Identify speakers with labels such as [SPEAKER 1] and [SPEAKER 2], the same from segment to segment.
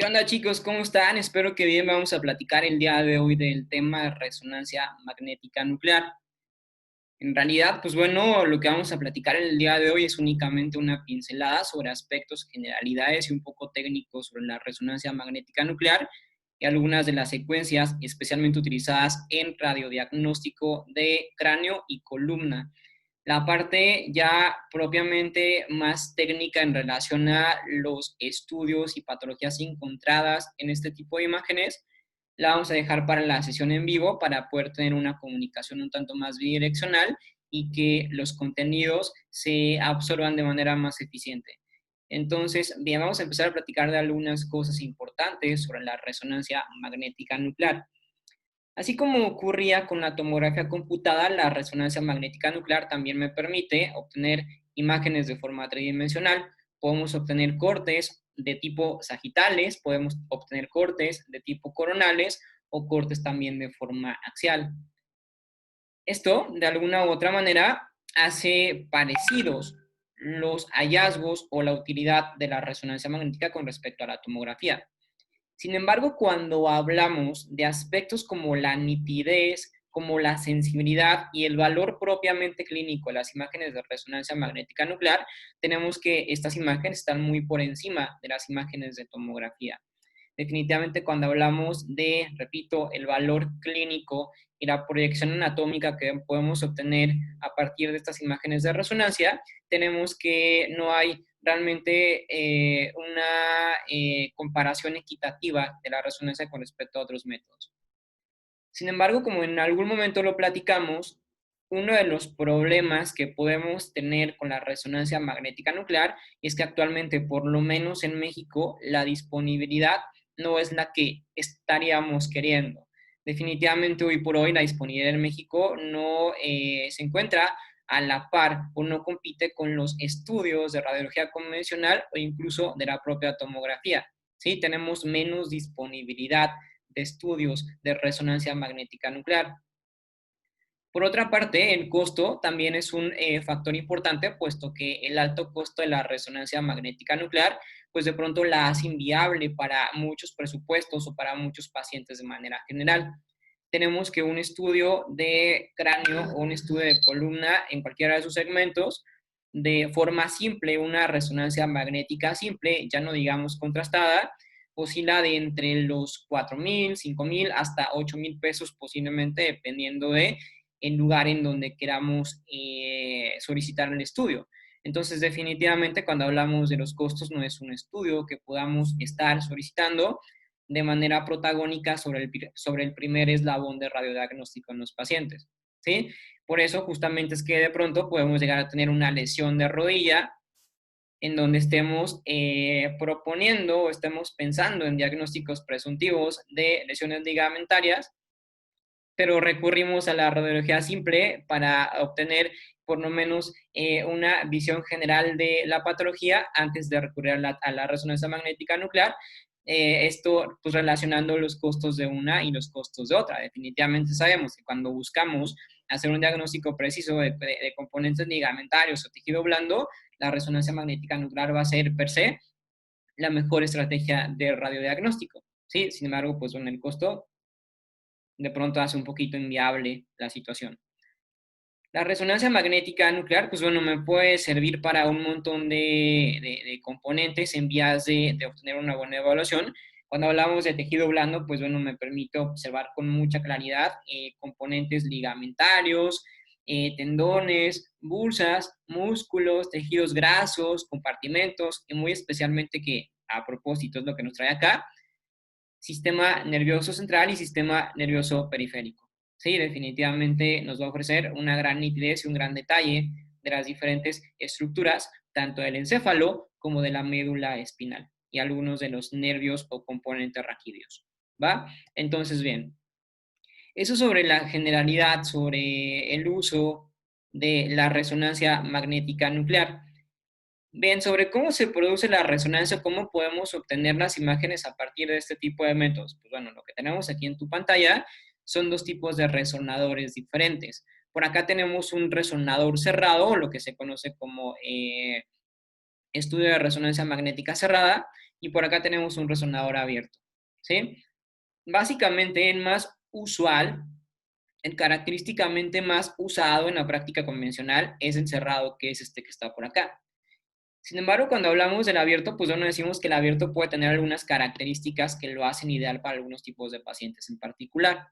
[SPEAKER 1] ¿Qué onda, chicos? ¿Cómo están? Espero que bien. Vamos a platicar el día de hoy del tema de resonancia magnética nuclear. En realidad, pues bueno, lo que vamos a platicar el día de hoy es únicamente una pincelada sobre aspectos, generalidades y un poco técnicos sobre la resonancia magnética nuclear y algunas de las secuencias especialmente utilizadas en radiodiagnóstico de cráneo y columna. La parte ya propiamente más técnica en relación a los estudios y patologías encontradas en este tipo de imágenes, la vamos a dejar para la sesión en vivo para poder tener una comunicación un tanto más bidireccional y que los contenidos se absorban de manera más eficiente. Entonces, bien, vamos a empezar a platicar de algunas cosas importantes sobre la resonancia magnética nuclear. Así como ocurría con la tomografía computada, la resonancia magnética nuclear también me permite obtener imágenes de forma tridimensional. Podemos obtener cortes de tipo sagitales, podemos obtener cortes de tipo coronales o cortes también de forma axial. Esto, de alguna u otra manera, hace parecidos los hallazgos o la utilidad de la resonancia magnética con respecto a la tomografía. Sin embargo, cuando hablamos de aspectos como la nitidez, como la sensibilidad y el valor propiamente clínico de las imágenes de resonancia magnética nuclear, tenemos que estas imágenes están muy por encima de las imágenes de tomografía. Definitivamente cuando hablamos de, repito, el valor clínico y la proyección anatómica que podemos obtener a partir de estas imágenes de resonancia, tenemos que no hay realmente una comparación equitativa de la resonancia con respecto a otros métodos. Sin embargo, como en algún momento lo platicamos, uno de los problemas que podemos tener con la resonancia magnética nuclear es que actualmente, por lo menos en México, la disponibilidad no es la que estaríamos queriendo. Definitivamente hoy por hoy la disponibilidad en México no se encuentra a la par o no compite con los estudios de radiología convencional o incluso de la propia tomografía. ¿Sí? Tenemos menos disponibilidad de estudios de resonancia magnética nuclear. Por otra parte, el costo también es un factor importante, puesto que el alto costo de la resonancia magnética nuclear, pues de pronto la hace inviable para muchos presupuestos o para muchos pacientes de manera general. Tenemos que un estudio de cráneo o un estudio de columna en cualquiera de sus segmentos, de forma simple, una resonancia magnética simple, ya no digamos contrastada, oscila de entre los 4,000, 5,000 hasta 8,000 pesos posiblemente, dependiendo de el lugar en donde queramos solicitar el estudio. Entonces, definitivamente, cuando hablamos de los costos, no es un estudio que podamos estar solicitando de manera protagónica sobre el primer eslabón de radiodiagnóstico en los pacientes. ¿Sí? Por eso, justamente es que de pronto podemos llegar a tener una lesión de rodilla en donde estemos proponiendo o estemos pensando en diagnósticos presuntivos de lesiones ligamentarias, pero recurrimos a la radiología simple para obtener por lo menos una visión general de la patología antes de recurrir a la resonancia magnética nuclear. Esto pues relacionando los costos de una y los costos de otra. Definitivamente sabemos que cuando buscamos hacer un diagnóstico preciso de componentes ligamentarios o tejido blando, la resonancia magnética nuclear va a ser per se la mejor estrategia de radiodiagnóstico. ¿Sí? Sin embargo, pues con el costo de pronto hace un poquito inviable la situación. La resonancia magnética nuclear, pues bueno, me puede servir para un montón de componentes en vías de obtener una buena evaluación. Cuando hablamos de tejido blando, pues bueno, me permite observar con mucha claridad componentes ligamentarios, tendones, bursas, músculos, tejidos grasos, compartimentos, y muy especialmente que a propósito es lo que nos trae acá, sistema nervioso central y sistema nervioso periférico. Sí, definitivamente nos va a ofrecer una gran nitidez y un gran detalle de las diferentes estructuras, tanto del encéfalo como de la médula espinal y algunos de los nervios o componentes raquídeos. ¿Va? Entonces, bien, eso sobre la generalidad, sobre el uso de la resonancia magnética nuclear. Bien, sobre cómo se produce la resonancia, cómo podemos obtener las imágenes a partir de este tipo de métodos. Pues bueno, lo que tenemos aquí en tu pantalla son dos tipos de resonadores diferentes. Por acá tenemos un resonador cerrado, lo que se conoce como estudio de resonancia magnética cerrada, y por acá tenemos un resonador abierto, ¿sí? Básicamente, el más usual, el característicamente más usado en la práctica convencional es el cerrado, que es este que está por acá. Sin embargo, cuando hablamos del abierto, pues no decimos que el abierto puede tener algunas características que lo hacen ideal para algunos tipos de pacientes en particular.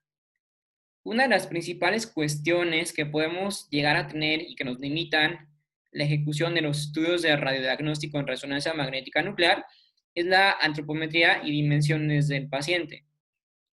[SPEAKER 1] Una de las principales cuestiones que podemos llegar a tener y que nos limitan la ejecución de los estudios de radiodiagnóstico en resonancia magnética nuclear es la antropometría y dimensiones del paciente.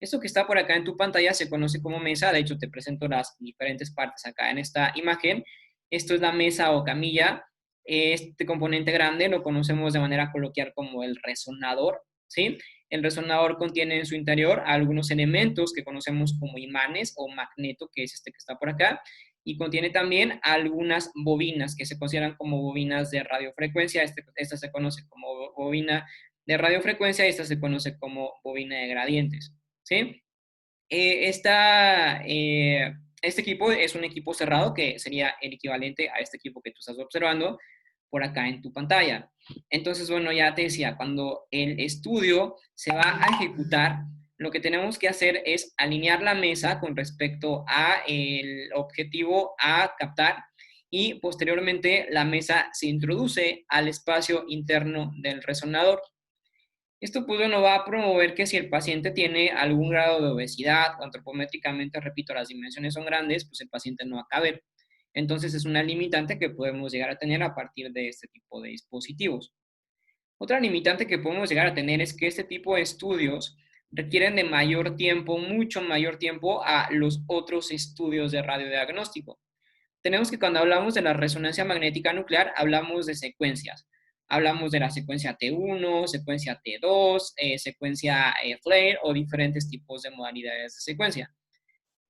[SPEAKER 1] Esto que está por acá en tu pantalla se conoce como mesa. De hecho, te presento las diferentes partes acá en esta imagen. Esto es la mesa o camilla. Este componente grande lo conocemos de manera coloquial como el resonador, ¿sí? El resonador contiene en su interior algunos elementos que conocemos como imanes o magneto, que es este que está por acá, y contiene también algunas bobinas que se consideran como bobinas de radiofrecuencia. Esta se conoce como bobina de radiofrecuencia y esta se conoce como bobina de gradientes, ¿sí? Este equipo es un equipo cerrado que sería el equivalente a este equipo que tú estás observando por acá en tu pantalla. Entonces, bueno, ya te decía, cuando el estudio se va a ejecutar, lo que tenemos que hacer es alinear la mesa con respecto a el objetivo a captar, y posteriormente la mesa se introduce al espacio interno del resonador. Esto pues no va a promover que si el paciente tiene algún grado de obesidad o antropométricamente, repito, las dimensiones son grandes, pues el paciente no va a caber. Entonces es una limitante que podemos llegar a tener a partir de este tipo de dispositivos. Otra limitante que podemos llegar a tener es que este tipo de estudios requieren de mayor tiempo, mucho mayor tiempo a los otros estudios de radiodiagnóstico. Tenemos que cuando hablamos de la resonancia magnética nuclear, hablamos de secuencias. Hablamos de la secuencia T1, secuencia T2, secuencia FLAIR o diferentes tipos de modalidades de secuencia.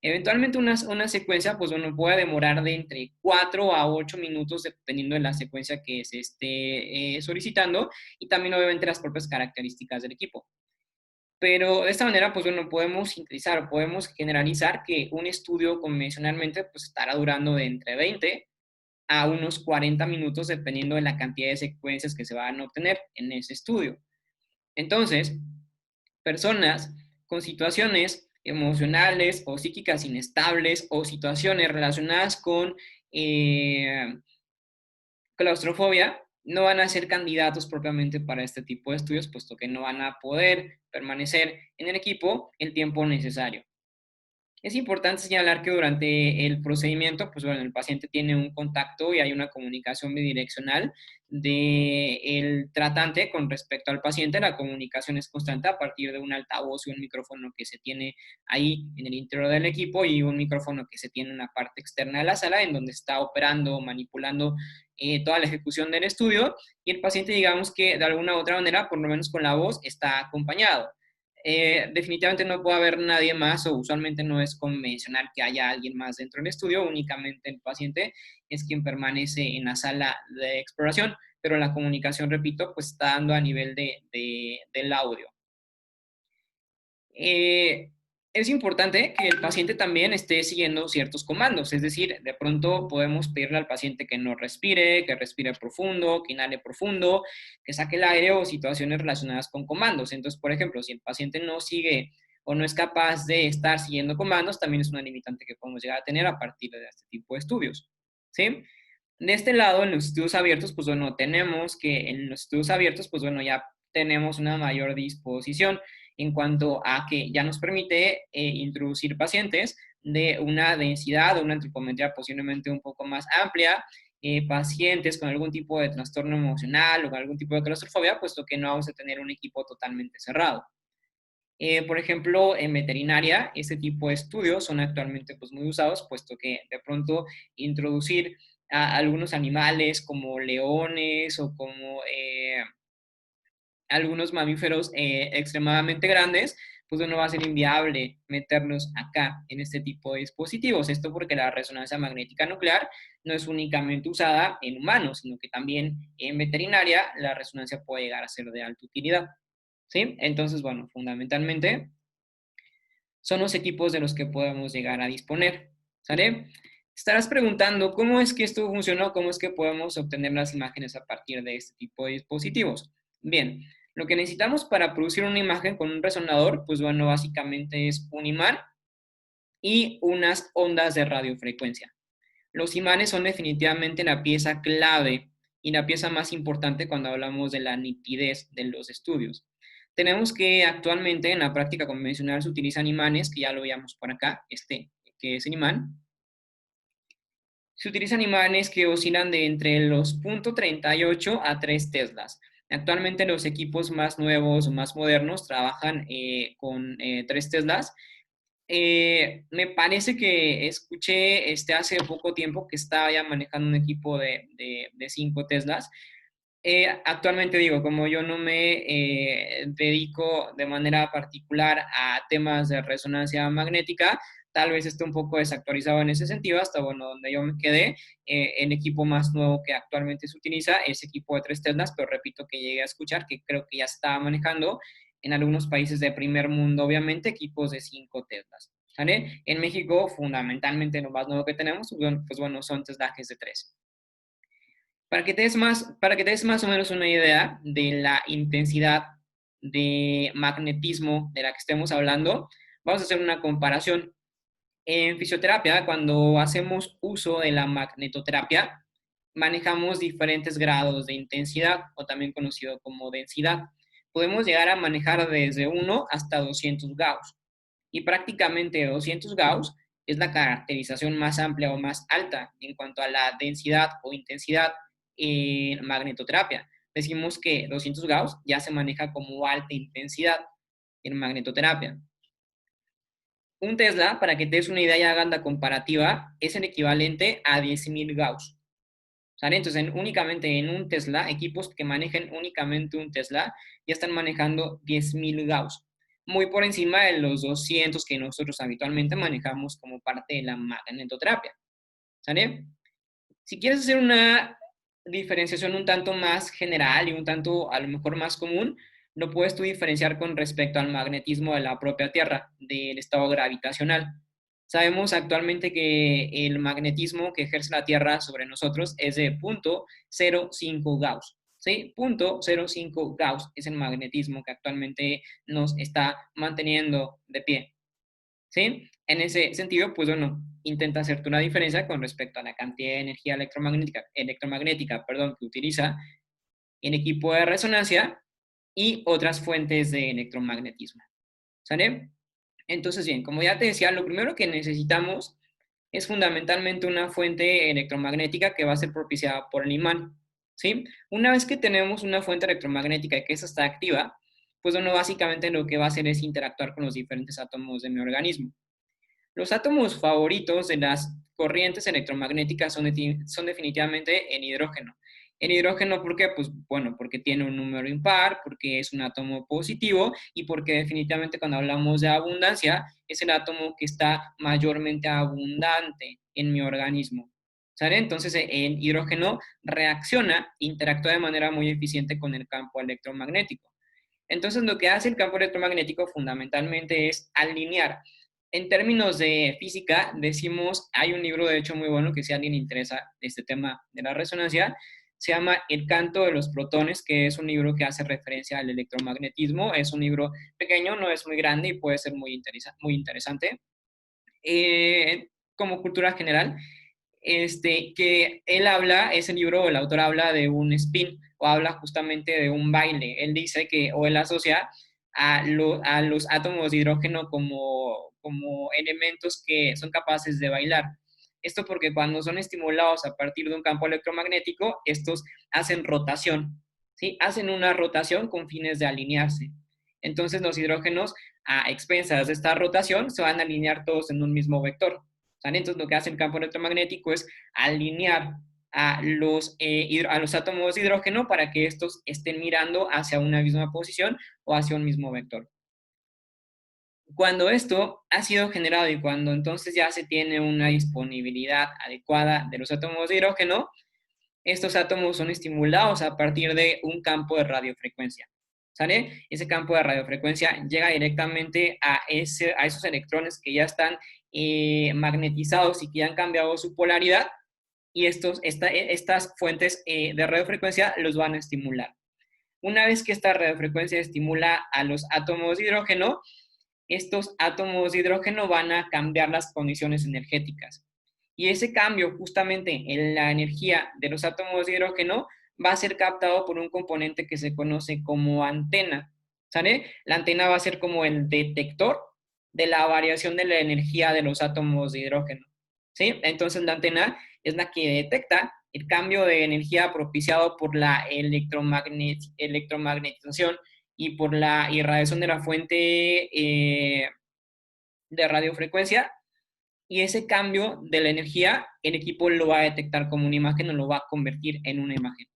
[SPEAKER 1] Eventualmente una secuencia pues bueno, puede demorar de entre 4 a 8 minutos dependiendo de la secuencia que se esté solicitando, y también obviamente las propias características del equipo. Pero de esta manera, pues bueno, podemos sintetizar o podemos generalizar que un estudio convencionalmente pues estará durando de entre 20 a unos 40 minutos dependiendo de la cantidad de secuencias que se van a obtener en ese estudio. Entonces, personas con situaciones emocionales o psíquicas inestables o situaciones relacionadas con claustrofobia no van a ser candidatos propiamente para este tipo de estudios, puesto que no van a poder permanecer en el equipo el tiempo necesario. Es importante señalar que durante el procedimiento, pues bueno, el paciente tiene un contacto y hay una comunicación bidireccional del tratante con respecto al paciente. La comunicación es constante a partir de un altavoz y un micrófono que se tiene ahí en el interior del equipo, y un micrófono que se tiene en la parte externa de la sala en donde está operando, manipulando toda la ejecución del estudio, y el paciente, digamos que de alguna u otra manera, por lo menos con la voz, está acompañado. Definitivamente no puede haber nadie más, o usualmente no es convencional que haya alguien más dentro del estudio, únicamente el paciente es quien permanece en la sala de exploración, pero la comunicación, repito, pues está dando a nivel del audio. Eh, es importante que el paciente también esté siguiendo ciertos comandos, es decir, de pronto podemos pedirle al paciente que respire profundo, que inhale profundo, que saque el aire, o situaciones relacionadas con comandos. Entonces, por ejemplo, si el paciente no sigue o no es capaz de estar siguiendo comandos, también es una limitante que podemos llegar a tener a partir de este tipo de estudios, ¿sí? De este lado, en los estudios abiertos, pues bueno, tenemos que en los estudios abiertos, pues bueno, ya tenemos una mayor disposición en cuanto a que ya nos permite introducir pacientes de una densidad, de una antropometría posiblemente un poco más amplia, pacientes con algún tipo de trastorno emocional o con algún tipo de claustrofobia, puesto que no vamos a tener un equipo totalmente cerrado. Por ejemplo, en veterinaria, este tipo de estudios son actualmente pues, muy usados, puesto que de pronto introducir a algunos animales como leones o como algunos mamíferos extremadamente grandes, pues no va a ser inviable meternos acá en este tipo de dispositivos. Esto porque la resonancia magnética nuclear no es únicamente usada en humanos, sino que también en veterinaria la resonancia puede llegar a ser de alta utilidad. ¿Sí? Entonces, bueno, fundamentalmente son los equipos de los que podemos llegar a disponer. ¿Sale? Estarás preguntando cómo es que esto funcionó, cómo es que podemos obtener las imágenes a partir de este tipo de dispositivos. Bien, lo que necesitamos para producir una imagen con un resonador, pues bueno, básicamente es un imán y unas ondas de radiofrecuencia. Los imanes son definitivamente la pieza clave y la pieza más importante cuando hablamos de la nitidez de los estudios. Tenemos que actualmente en la práctica convencional se utilizan imanes, que ya lo veíamos por acá, que es el imán. Se utilizan imanes que oscilan de entre los 0.38 a 3 teslas. Actualmente los equipos más nuevos o más modernos trabajan con 3 teslas. Me parece que escuché hace poco tiempo que estaba ya manejando un equipo de 5 teslas. Actualmente digo, como yo no me dedico de manera particular a temas de resonancia magnética, tal vez esté un poco desactualizado en ese sentido, hasta bueno, donde yo me quedé, el equipo más nuevo que actualmente se utiliza es equipo de 3 teslas, pero repito que llegué a escuchar que creo que ya estaba manejando en algunos países de primer mundo, obviamente, equipos de 5 teslas. ¿Sale? En México, fundamentalmente, lo más nuevo que tenemos, pues bueno, son teslajes de 3. Para que te des más o menos una idea de la intensidad de magnetismo de la que estemos hablando, vamos a hacer una comparación. En fisioterapia, cuando hacemos uso de la magnetoterapia, manejamos diferentes grados de intensidad, o también conocido como densidad. Podemos llegar a manejar desde 1 hasta 200 Gauss. Y prácticamente 200 Gauss es la caracterización más amplia o más alta en cuanto a la densidad o intensidad en magnetoterapia. Decimos que 200 Gauss ya se maneja como alta intensidad en magnetoterapia. Un Tesla, para que te des una idea y hagan la comparativa, es el equivalente a 10.000 Gauss. ¿Sale? Entonces, únicamente en un Tesla, equipos que manejen únicamente un Tesla, ya están manejando 10.000 Gauss, muy por encima de los 200 que nosotros habitualmente manejamos como parte de la magnetoterapia. ¿Sale? Si quieres hacer una diferenciación un tanto más general y un tanto a lo mejor más común, lo puedes tú diferenciar con respecto al magnetismo de la propia Tierra, del estado gravitacional. Sabemos actualmente que el magnetismo que ejerce la Tierra sobre nosotros es de 0.05 Gauss. ¿Sí? 0.05 Gauss es el magnetismo que actualmente nos está manteniendo de pie. ¿Sí? En ese sentido, pues bueno, intenta hacerte una diferencia con respecto a la cantidad de energía electromagnética, que utiliza en equipo de resonancia y otras fuentes de electromagnetismo. ¿Sale? Entonces, bien, como ya te decía, lo primero que necesitamos es fundamentalmente una fuente electromagnética que va a ser propiciada por el imán. ¿Sí? Una vez que tenemos una fuente electromagnética y que esa está activa, pues bueno, básicamente lo que va a hacer es interactuar con los diferentes átomos de mi organismo. Los átomos favoritos de las corrientes electromagnéticas son definitivamente el hidrógeno. El hidrógeno, ¿por qué? Pues bueno, porque tiene un número impar, porque es un átomo positivo y porque definitivamente cuando hablamos de abundancia es el átomo que está mayormente abundante en mi organismo. ¿Sale? Entonces el hidrógeno reacciona, interactúa de manera muy eficiente con el campo electromagnético. Entonces lo que hace el campo electromagnético fundamentalmente es alinear. En términos de física, decimos, hay un libro de hecho muy bueno que si a alguien le interesa este tema de la resonancia, se llama El canto de los protones, que es un libro que hace referencia al electromagnetismo. Es un libro pequeño, no es muy grande y puede ser muy interesante. Como cultura general, que él habla, ese libro, el autor habla de un spin o habla justamente de un baile. Él dice que, o él asocia a los átomos de hidrógeno como elementos que son capaces de bailar. Esto porque cuando son estimulados a partir de un campo electromagnético, estos hacen rotación, ¿sí? Hacen una rotación con fines de alinearse. Entonces los hidrógenos, a expensas de esta rotación, se van a alinear todos en un mismo vector. ¿Sale? Entonces lo que hace el campo electromagnético es alinear a los átomos de hidrógeno para que estos estén mirando hacia una misma posición o hacia un mismo vector. Cuando esto ha sido generado y cuando entonces ya se tiene una disponibilidad adecuada de los átomos de hidrógeno, estos átomos son estimulados a partir de un campo de radiofrecuencia. ¿Sale? Ese campo de radiofrecuencia llega directamente a esos electrones que ya están magnetizados y que ya han cambiado su polaridad, y estas fuentes de radiofrecuencia los van a estimular. Una vez que esta radiofrecuencia estimula a los átomos de hidrógeno, estos átomos de hidrógeno van a cambiar las condiciones energéticas. Y ese cambio justamente en la energía de los átomos de hidrógeno va a ser captado por un componente que se conoce como antena. ¿Sale? La antena va a ser como el detector de la variación de la energía de los átomos de hidrógeno. ¿Sí? Entonces la antena es la que detecta el cambio de energía propiciado por la electromagnetización y por la irradiación de la fuente de radiofrecuencia, y ese cambio de la energía el equipo lo va a detectar como una imagen o lo va a convertir en una imagen.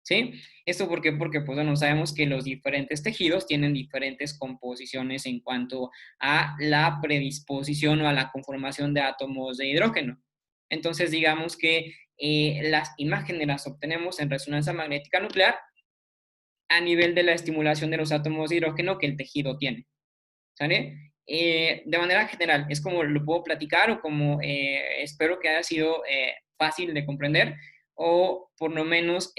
[SPEAKER 1] ¿Sí? ¿Esto por qué? Porque pues bueno, sabemos que los diferentes tejidos tienen diferentes composiciones en cuanto a la predisposición o a la conformación de átomos de hidrógeno. Entonces digamos que las imágenes las obtenemos en resonancia magnética nuclear a nivel de la estimulación de los átomos de hidrógeno que el tejido tiene. ¿Sale? De manera general, es como lo puedo platicar o como espero que haya sido fácil de comprender o por lo menos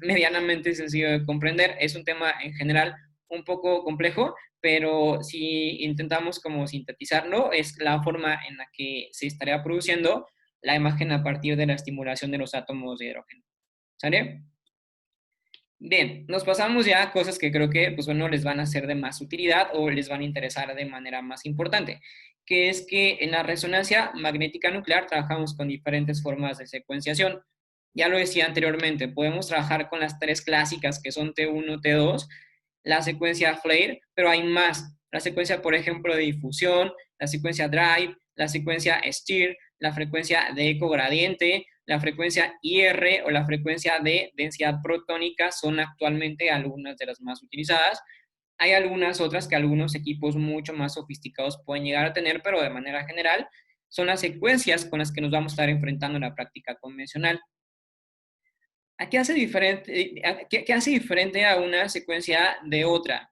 [SPEAKER 1] medianamente sencillo de comprender. Es un tema en general un poco complejo, pero si intentamos como sintetizarlo, es la forma en la que se estaría produciendo la imagen a partir de la estimulación de los átomos de hidrógeno. ¿Sale? Bien, nos pasamos ya a cosas que creo que, pues bueno, les van a ser de más utilidad o les van a interesar de manera más importante, que es que en la resonancia magnética nuclear trabajamos con diferentes formas de secuenciación. Ya lo decía anteriormente, podemos trabajar con las tres clásicas que son T1, T2, la secuencia Flair, pero hay más. La secuencia, por ejemplo, de difusión, la secuencia Drive, la secuencia Stir, la frecuencia de eco gradiente, la frecuencia IR o la frecuencia de densidad protónica son actualmente algunas de las más utilizadas. Hay algunas otras que algunos equipos mucho más sofisticados pueden llegar a tener, pero de manera general son las secuencias con las que nos vamos a estar enfrentando en la práctica convencional. ¿Qué hace diferente a una secuencia de otra?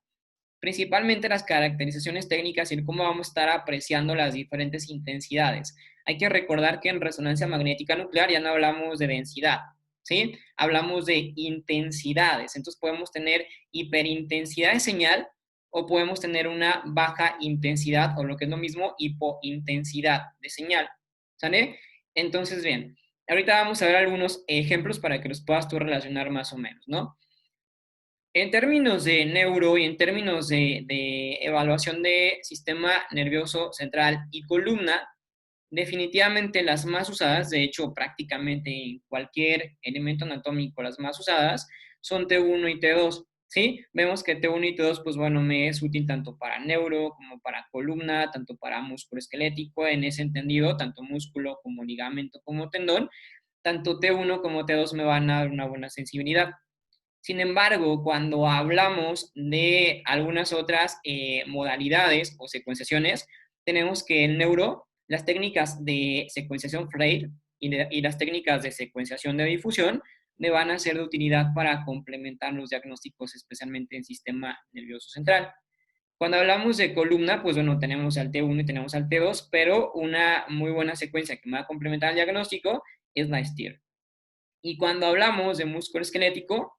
[SPEAKER 1] Principalmente las caracterizaciones técnicas y el cómo vamos a estar apreciando las diferentes intensidades. Hay que recordar que en resonancia magnética nuclear ya no hablamos de densidad, ¿sí? Hablamos de intensidades. Entonces podemos tener hiperintensidad de señal o podemos tener una baja intensidad o lo que es lo mismo, hipointensidad de señal, ¿sale? Entonces, bien, ahorita vamos a ver algunos ejemplos para que los puedas tú relacionar más o menos, ¿no? En términos de neuro y en términos de evaluación de sistema nervioso central y columna, definitivamente las más usadas, de hecho prácticamente en cualquier elemento anatómico las más usadas, son T1 y T2, ¿sí? Vemos que T1 y T2, pues bueno, me es útil tanto para neuro como para columna, tanto para músculo esquelético, en ese entendido, tanto músculo como ligamento como tendón, tanto T1 como T2 me van a dar una buena sensibilidad. Sin embargo, cuando hablamos de algunas otras modalidades o secuenciaciones, tenemos que el neuro, las técnicas de secuenciación Freire y las técnicas de secuenciación de difusión me van a ser de utilidad para complementar los diagnósticos, especialmente en sistema nervioso central. Cuando hablamos de columna, pues bueno, tenemos al T1 y tenemos al T2, pero una muy buena secuencia que me va a complementar el diagnóstico es la STIR. Y cuando hablamos de músculo esquelético,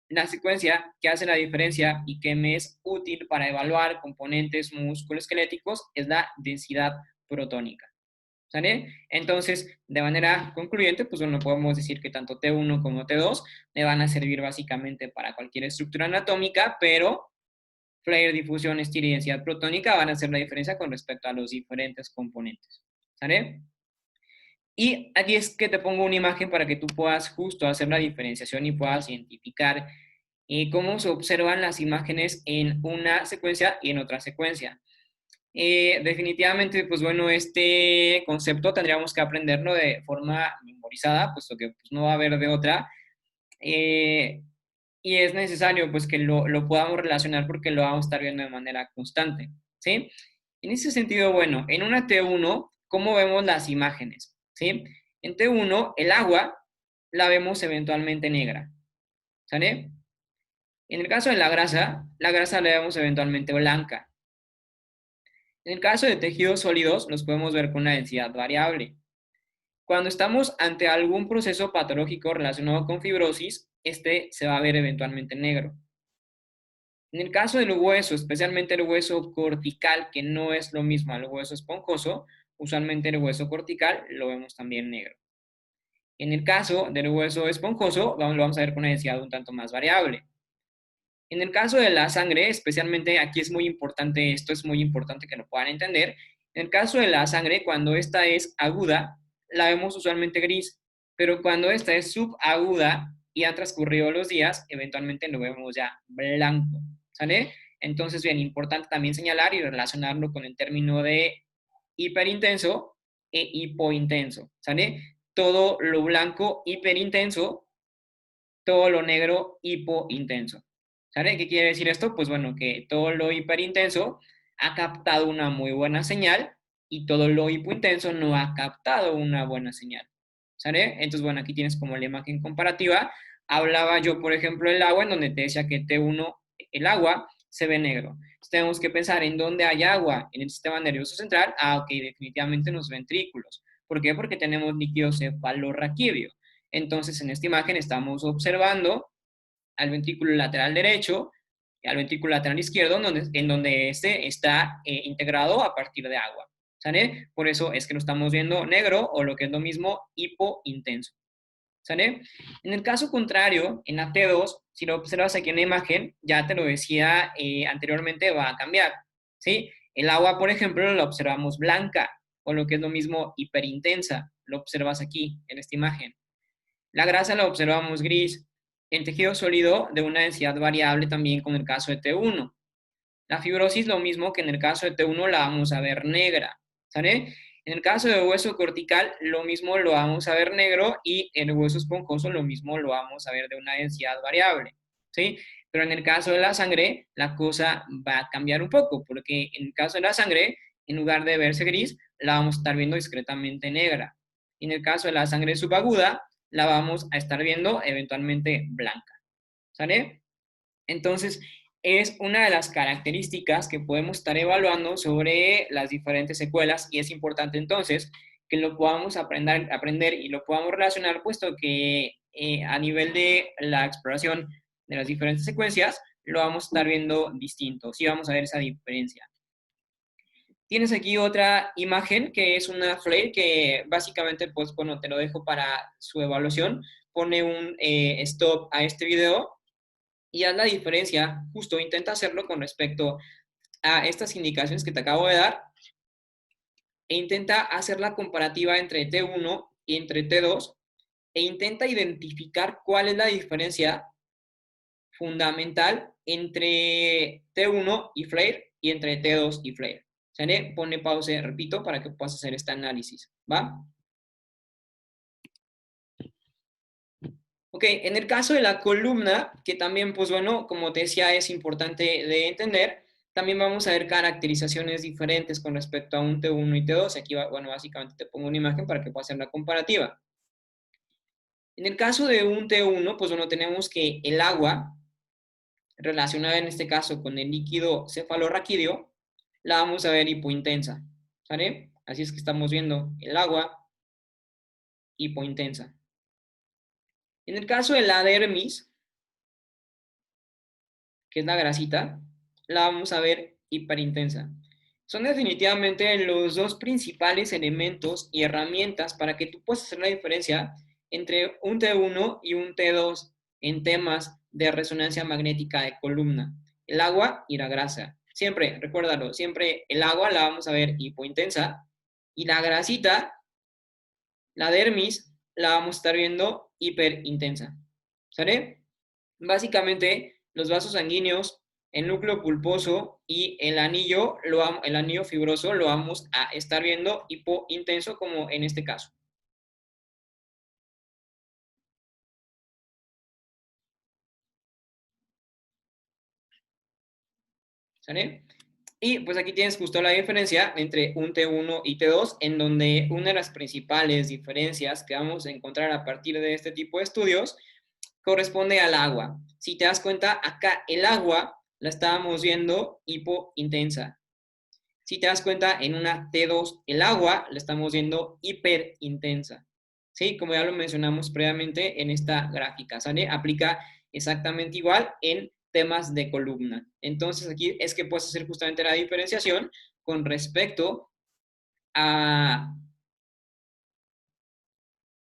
[SPEAKER 1] la secuencia que hace la diferencia y que me es útil para evaluar componentes musculoesqueléticos es la densidad protónica. ¿Sale? Entonces, de manera concluyente, pues bueno, podemos decir que tanto T1 como T2 me van a servir básicamente para cualquier estructura anatómica, pero Flair, difusión, estir y densidad protónica van a hacer la diferencia con respecto a los diferentes componentes. ¿Sale? Y aquí es que te pongo una imagen para que tú puedas justo hacer la diferenciación y puedas identificar cómo se observan las imágenes en una secuencia y en otra secuencia. Definitivamente, pues bueno, este concepto tendríamos que aprenderlo de forma memorizada, puesto que pues, no va a haber de otra. Eh, y es necesario pues que lo podamos relacionar porque lo vamos a estar viendo de manera constante, ¿sí? En ese sentido, bueno, en una T1, ¿cómo vemos las imágenes? ¿Sí? En T1, el agua la vemos eventualmente negra, ¿sale? En el caso de la grasa la vemos eventualmente blanca. En el caso de tejidos sólidos, los podemos ver con una densidad variable. Cuando estamos ante algún proceso patológico relacionado con fibrosis, este se va a ver eventualmente negro. En el caso del hueso, especialmente el hueso cortical, que no es lo mismo al hueso esponjoso, usualmente el hueso cortical lo vemos también negro. En el caso del hueso esponjoso, lo vamos a ver con una densidad un tanto más variable. En el caso de la sangre, especialmente aquí es muy importante, esto es muy importante que lo puedan entender. En el caso de la sangre, cuando esta es aguda, la vemos usualmente gris, pero cuando esta es subaguda y han transcurrido los días, eventualmente lo vemos ya blanco, ¿sale? Entonces, bien, importante también señalar y relacionarlo con el término de hiperintenso e hipointenso, ¿sale? Todo lo blanco hiperintenso, todo lo negro hipointenso. ¿Sale? ¿Qué quiere decir esto? Pues bueno, que todo lo hiperintenso ha captado una muy buena señal y todo lo hipointenso no ha captado una buena señal. ¿Sale? Entonces, bueno, aquí tienes como la imagen comparativa. Hablaba yo, por ejemplo, del agua, en donde te decía que T1, el agua, se ve negro. Entonces, tenemos que pensar en dónde hay agua en el sistema nervioso central. Ah, ok, definitivamente en los ventrículos. ¿Por qué? Porque tenemos líquido cefalorraquídeo. Entonces, en esta imagen estamos observando al ventrículo lateral derecho y al ventrículo lateral izquierdo, en donde este está integrado a partir de agua. ¿Sale? Por eso es que lo estamos viendo negro o lo que es lo mismo hipointenso. ¿Sale? En el caso contrario, en la T2, si lo observas aquí en la imagen, ya te lo decía anteriormente, va a cambiar. ¿Sí? El agua, por ejemplo, la observamos blanca, o lo que es lo mismo hiperintensa, lo observas aquí en esta imagen. La grasa la observamos gris. En tejido sólido de una densidad variable también con el caso de T1. La fibrosis lo mismo que en el caso de T1 la vamos a ver negra. ¿Sale? En el caso de hueso cortical lo mismo lo vamos a ver negro y en el hueso esponjoso lo mismo lo vamos a ver de una densidad variable. ¿Sí? Pero en el caso de la sangre la cosa va a cambiar un poco porque en el caso de la sangre en lugar de verse gris la vamos a estar viendo discretamente negra. Y en el caso de la sangre subaguda la vamos a estar viendo eventualmente blanca. ¿Sale? Entonces, es una de las características que podemos estar evaluando sobre las diferentes secuelas y es importante entonces que lo podamos aprender y lo podamos relacionar, puesto que a nivel de la exploración de las diferentes secuencias, lo vamos a estar viendo distinto, sí vamos a ver esa diferencia. Tienes aquí otra imagen que es una flare que básicamente, pues bueno, te lo dejo para su evaluación. Pone un stop a este video y haz la diferencia, justo intenta hacerlo con respecto a estas indicaciones que te acabo de dar e intenta hacer la comparativa entre T1 y entre T2 e intenta identificar cuál es la diferencia fundamental entre T1 y Flare y entre T2 y Flare. ¿Sale? Pone pausa, repito, para que puedas hacer este análisis, ¿va? Ok, en el caso de la columna, que también, pues bueno, como te decía, es importante de entender, también vamos a ver caracterizaciones diferentes con respecto a un T1 y T2. Aquí, bueno, básicamente te pongo una imagen para que puedas hacer la comparativa. En el caso de un T1, pues bueno, tenemos que el agua, relacionada en este caso con el líquido cefalorraquídeo, la vamos a ver hipointensa, ¿sale? Así es que estamos viendo el agua hipointensa. En el caso de la dermis, que es la grasita, la vamos a ver hiperintensa. Son definitivamente los dos principales elementos y herramientas para que tú puedas hacer la diferencia entre un T1 y un T2 en temas de resonancia magnética de columna. El agua y la grasa. Siempre, recuérdalo, siempre el agua la vamos a ver hipointensa y la grasita, la dermis, la vamos a estar viendo hiperintensa. ¿Sale? Básicamente, los vasos sanguíneos, el núcleo pulposo y el anillo fibroso lo vamos a estar viendo hipointenso como en este caso. ¿Sale? Y pues aquí tienes justo la diferencia entre un T1 y T2, en donde una de las principales diferencias que vamos a encontrar a partir de este tipo de estudios corresponde al agua. Si te das cuenta, acá el agua la estábamos viendo hipointensa. Si te das cuenta, en una T2 el agua la estamos viendo hiperintensa. ¿Sí? Como ya lo mencionamos previamente en esta gráfica, ¿sale? Aplica exactamente igual en temas de columna. Entonces aquí es que puedes hacer justamente la diferenciación con respecto a,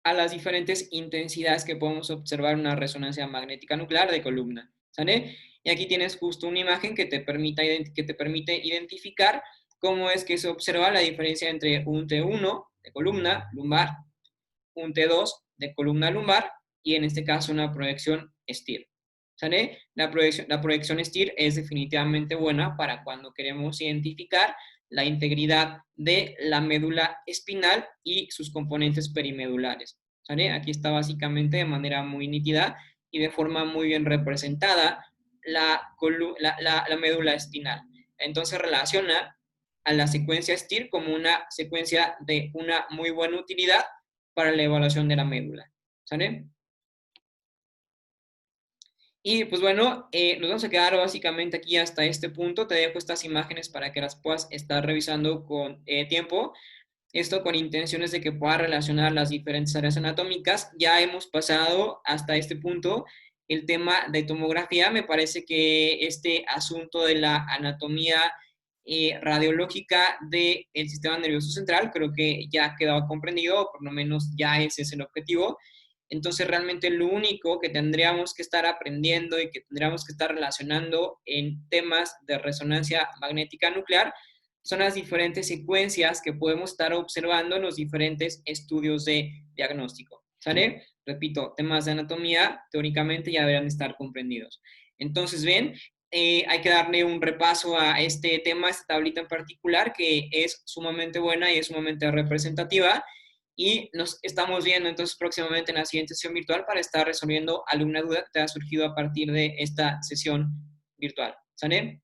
[SPEAKER 1] a las diferentes intensidades que podemos observar en una resonancia magnética nuclear de columna, ¿sale? Y aquí tienes justo una imagen que te permite identificar cómo es que se observa la diferencia entre un T1 de columna lumbar, un T2 de columna lumbar y en este caso una proyección STIR. ¿Sale? La proyección STIR es definitivamente buena para cuando queremos identificar la integridad de la médula espinal y sus componentes perimedulares. ¿Sale? Aquí está básicamente de manera muy nítida y de forma muy bien representada la médula espinal. Entonces relaciona a la secuencia STIR como una secuencia de una muy buena utilidad para la evaluación de la médula. ¿Sale? Y pues bueno, nos vamos a quedar básicamente aquí hasta este punto. Te dejo estas imágenes para que las puedas estar revisando con tiempo. Esto con intenciones de que puedas relacionar las diferentes áreas anatómicas. Ya hemos pasado hasta este punto el tema de tomografía. Me parece que este asunto de la anatomía radiológica del sistema nervioso central creo que ya ha quedado comprendido, o por lo menos ya ese es el objetivo. Entonces realmente lo único que tendríamos que estar aprendiendo y que tendríamos que estar relacionando en temas de resonancia magnética nuclear son las diferentes secuencias que podemos estar observando en los diferentes estudios de diagnóstico. ¿Sale? Repito, temas de anatomía teóricamente ya deberían estar comprendidos. Entonces, bien, hay que darle un repaso a este tema, esta tablita en particular, que es sumamente buena y es sumamente representativa. Y nos estamos viendo entonces próximamente en la siguiente sesión virtual para estar resolviendo alguna duda que te haya surgido a partir de esta sesión virtual. ¿Sale?